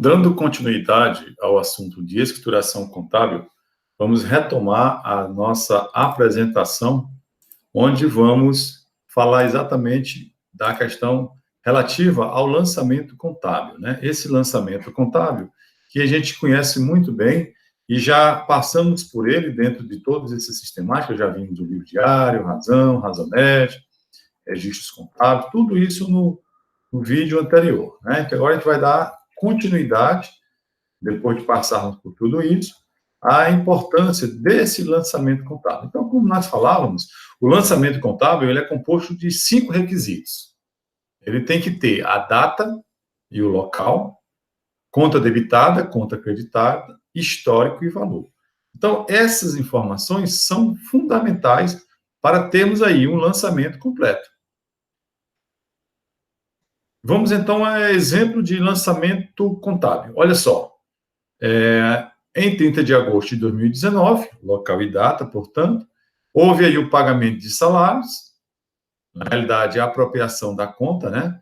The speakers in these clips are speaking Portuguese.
Dando continuidade ao assunto de escrituração contábil, vamos retomar a nossa apresentação, onde vamos falar exatamente da questão relativa ao lançamento contábil, né? Esse lançamento contábil que a gente conhece muito bem e já passamos por ele dentro de todos esses sistemáticos, já vimos o livro diário, razão, razonete, registros contábeis, tudo isso no vídeo anterior, né? Que agora a gente vai dar continuidade, depois de passarmos por tudo isso, a importância desse lançamento contábil. Então, como nós falávamos, o lançamento contábil ele é composto de 5 requisitos. Ele tem que ter a data e o local, conta debitada, conta creditada, histórico e valor. Então, essas informações são fundamentais para termos aí um lançamento completo. Vamos, então, a exemplo de lançamento contábil. Olha só, em 30 de agosto de 2019, local e data, portanto, houve aí o pagamento de salários, na realidade, a apropriação da conta, né?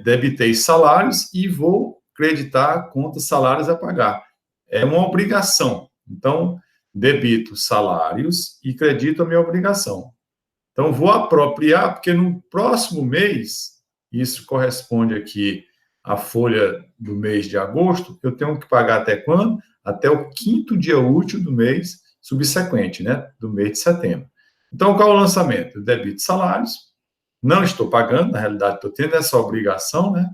Debitei salários e vou creditar a conta salários a pagar. É uma obrigação. Então, debito salários e credito a minha obrigação. Então, vou apropriar, porque no próximo mês, isso corresponde aqui à folha do mês de agosto, eu tenho que pagar até quando? Até o 5º dia útil do mês subsequente, né? Do mês de setembro. Então, qual é o lançamento? Eu debito salários, não estou pagando, na realidade, estou tendo essa obrigação, né?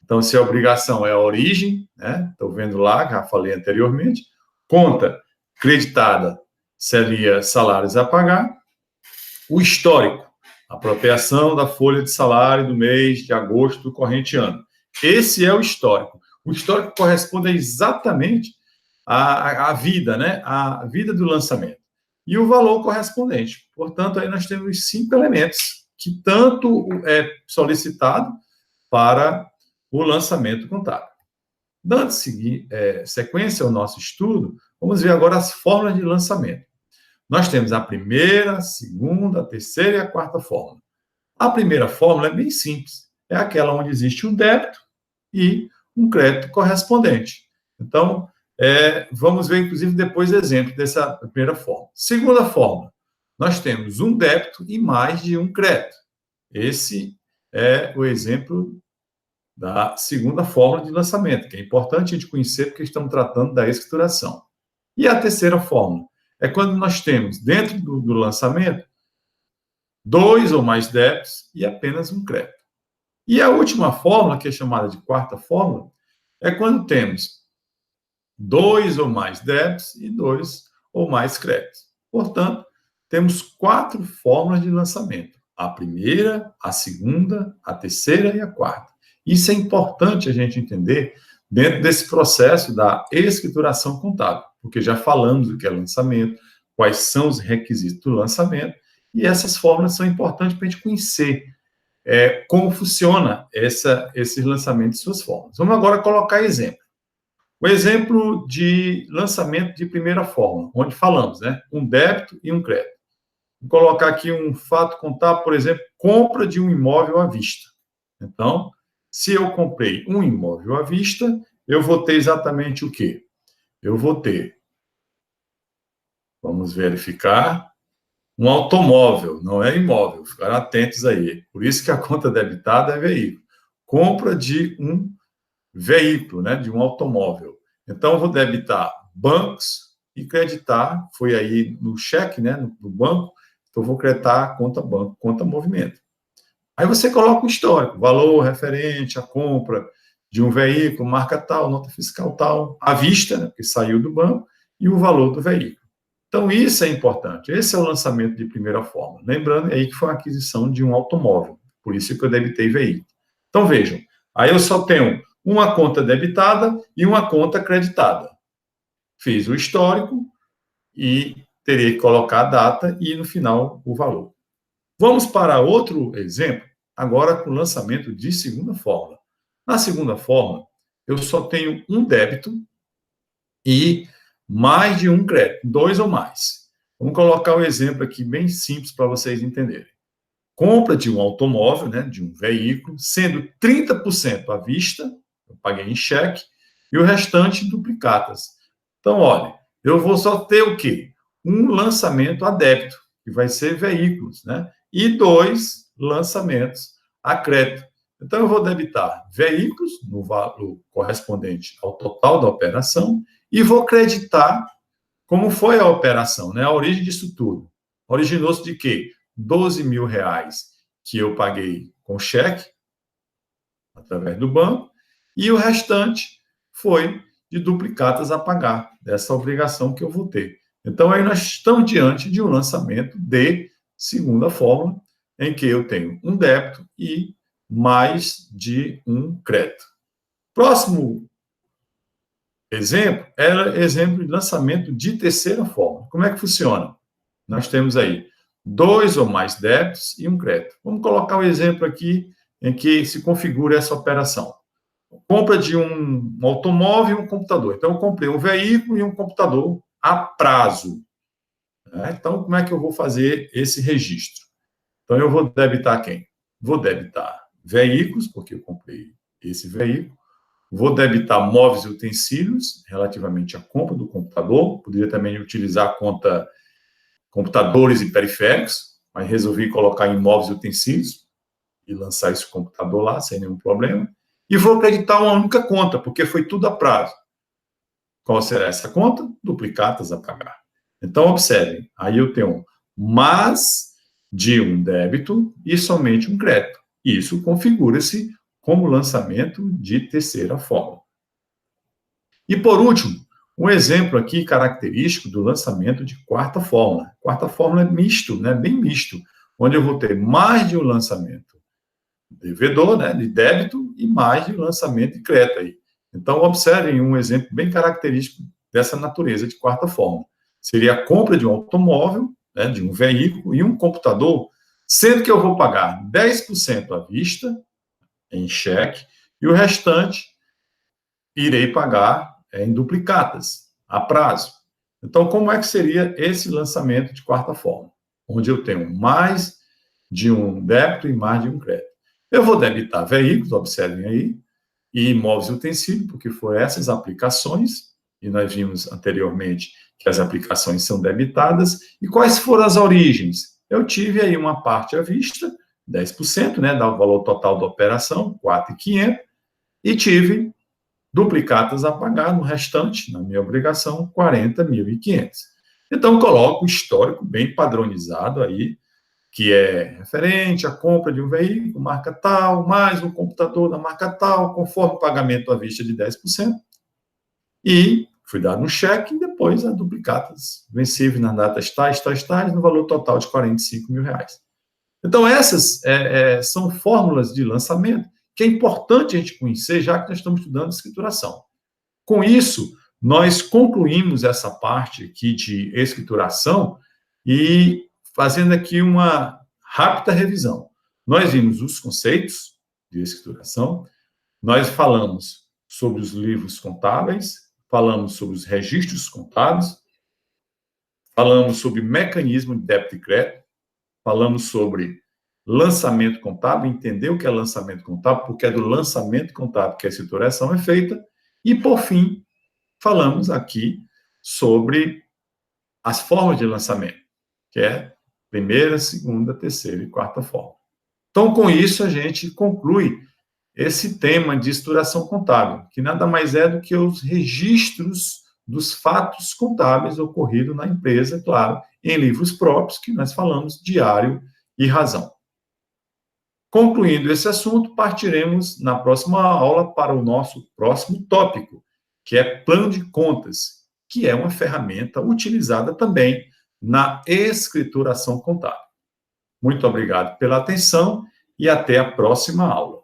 Então, se a obrigação é a origem, né? Estou vendo lá, já falei anteriormente, conta creditada seria salários a pagar, o histórico, apropriação da folha de salário do mês de agosto do corrente ano. Esse é o histórico. O histórico corresponde exatamente à vida, né? À vida do lançamento. E o valor correspondente. Portanto, aí nós temos 5 elementos que tanto é solicitado para o lançamento contábil. Dando sequência ao nosso estudo, vamos ver agora as fórmulas de lançamento. Nós temos a primeira, a segunda, a terceira e a quarta fórmula. A primeira fórmula é bem simples. É aquela onde existe um débito e um crédito correspondente. Então, vamos ver, inclusive, depois exemplo dessa primeira fórmula. Segunda fórmula, nós temos um débito e mais de um crédito. Esse é o exemplo da segunda fórmula de lançamento, que é importante a gente conhecer porque estamos tratando da escrituração. E a terceira fórmula é quando nós temos, dentro do lançamento, 2 ou mais débitos e apenas um crédito. E a última fórmula, que é chamada de quarta fórmula, é quando temos 2 ou mais débitos e 2 ou mais créditos. Portanto, temos 4 fórmulas de lançamento. A primeira, a segunda, a terceira e a quarta. Isso é importante a gente entender dentro desse processo da escrituração contábil, porque já falamos do que é lançamento, quais são os requisitos do lançamento, e essas fórmulas são importantes para a gente conhecer como funciona esse lançamento de suas fórmulas. Vamos agora colocar exemplo. O exemplo de lançamento de primeira fórmula, onde falamos, né? Um débito e um crédito. Vou colocar aqui um fato contábil, por exemplo, compra de um imóvel à vista. Então, se eu comprei um imóvel à vista, eu vou ter exatamente o quê? Eu vou ter, vamos verificar, um automóvel, não é imóvel, ficaram atentos aí. Por isso que a conta debitada é veículo. Compra de um veículo, né, de um automóvel. Então, eu vou debitar bancos e creditar, foi aí no cheque, né, no banco, então eu vou creditar a conta banco, conta movimento. Aí você coloca o histórico, valor referente à compra de um veículo, marca tal, nota fiscal tal, à vista, né, porque saiu do banco, e o valor do veículo. Então, isso é importante. Esse é o lançamento de primeira forma. Lembrando aí que foi a aquisição de um automóvel, por isso que eu debitei veículo. Então, vejam, aí eu só tenho uma conta debitada e uma conta creditada. Fiz o histórico e teria que colocar a data e, no final, o valor. Vamos para outro exemplo, agora com o lançamento de segunda fórmula. Na segunda fórmula, eu só tenho um débito e mais de um crédito, 2 ou mais. Vamos colocar o exemplo aqui bem simples para vocês entenderem. Compra de um automóvel, né, de um veículo, sendo 30% à vista, eu paguei em cheque, e o restante duplicatas. Então, olha, eu vou só ter o quê? Um lançamento a débito, que vai ser veículos, né? E 2 lançamentos a crédito. Então, eu vou debitar veículos no valor correspondente ao total da operação e vou creditar como foi a operação, né? A origem disso tudo. Originou-se de quê? R$ 12.000 que eu paguei com cheque, através do banco, e o restante foi de duplicatas a pagar, dessa obrigação que eu vou ter. Então, aí nós estamos diante de um lançamento de segunda fórmula, em que eu tenho um débito e mais de um crédito. Próximo exemplo era exemplo de lançamento de terceira fórmula. Como é que funciona? Nós temos aí 2 ou mais débitos e um crédito. Vamos colocar o exemplo aqui em que se configura essa operação. Compra de um automóvel e um computador. Então, eu comprei um veículo e um computador a prazo. Então, como é que eu vou fazer esse registro? Então, eu vou debitar quem? Vou debitar veículos, porque eu comprei esse veículo. Vou debitar móveis e utensílios, relativamente à compra do computador. Poderia também utilizar a conta computadores e periféricos, mas resolvi colocar em móveis e utensílios e lançar esse computador lá, sem nenhum problema. E vou acreditar uma única conta, porque foi tudo a prazo. Qual será essa conta? Duplicatas a pagar. Então, observem, aí eu tenho mais de um débito e somente um crédito. Isso configura-se como lançamento de terceira fórmula. E, por último, um exemplo aqui característico do lançamento de quarta fórmula. Quarta fórmula é misto, né? Bem misto, onde eu vou ter mais de um lançamento devedor, né, de débito, e mais de um lançamento de crédito aí. Então, observem um exemplo bem característico dessa natureza de quarta fórmula. Seria a compra de um automóvel, né, de um veículo e um computador, sendo que eu vou pagar 10% à vista, em cheque, e o restante irei pagar em duplicatas, a prazo. Então, como é que seria esse lançamento de quarta fórmula? Onde eu tenho mais de um débito e mais de um crédito. Eu vou debitar veículos, observem aí, e imóveis e utensílios, porque foram essas aplicações, e nós vimos anteriormente que as aplicações são debitadas. E quais foram as origens? Eu tive aí uma parte à vista, 10%, né, dá o valor total da operação, 4.500, e tive duplicatas a pagar no restante, na minha obrigação, 40.500. Então, coloco o histórico bem padronizado aí, que é referente à compra de um veículo, marca tal, mais um computador da marca tal, conforme o pagamento à vista de 10%, e fui dado um cheque, e depois a duplicatas vencíveis nas datas tais, no valor total de R$ 45.000. Então, essas são fórmulas de lançamento que é importante a gente conhecer, já que nós estamos estudando escrituração. Com isso, nós concluímos essa parte aqui de escrituração e fazendo aqui uma rápida revisão. Nós vimos os conceitos de escrituração, nós falamos sobre os livros contábeis, falamos sobre os registros contábeis, falamos sobre mecanismo de débito e crédito, falamos sobre lançamento contábil, entender o que é lançamento contábil, porque é do lançamento contábil que a escrituração é feita, e, por fim, falamos aqui sobre as formas de lançamento, que é primeira, segunda, terceira e quarta forma. Então, com isso, a gente conclui esse tema de estruturação contábil, que nada mais é do que os registros dos fatos contábeis ocorridos na empresa, claro, em livros próprios, que nós falamos diário e razão. Concluindo esse assunto, partiremos na próxima aula para o nosso próximo tópico, que é plano de contas, que é uma ferramenta utilizada também na escrituração contábil. Muito obrigado pela atenção e até a próxima aula.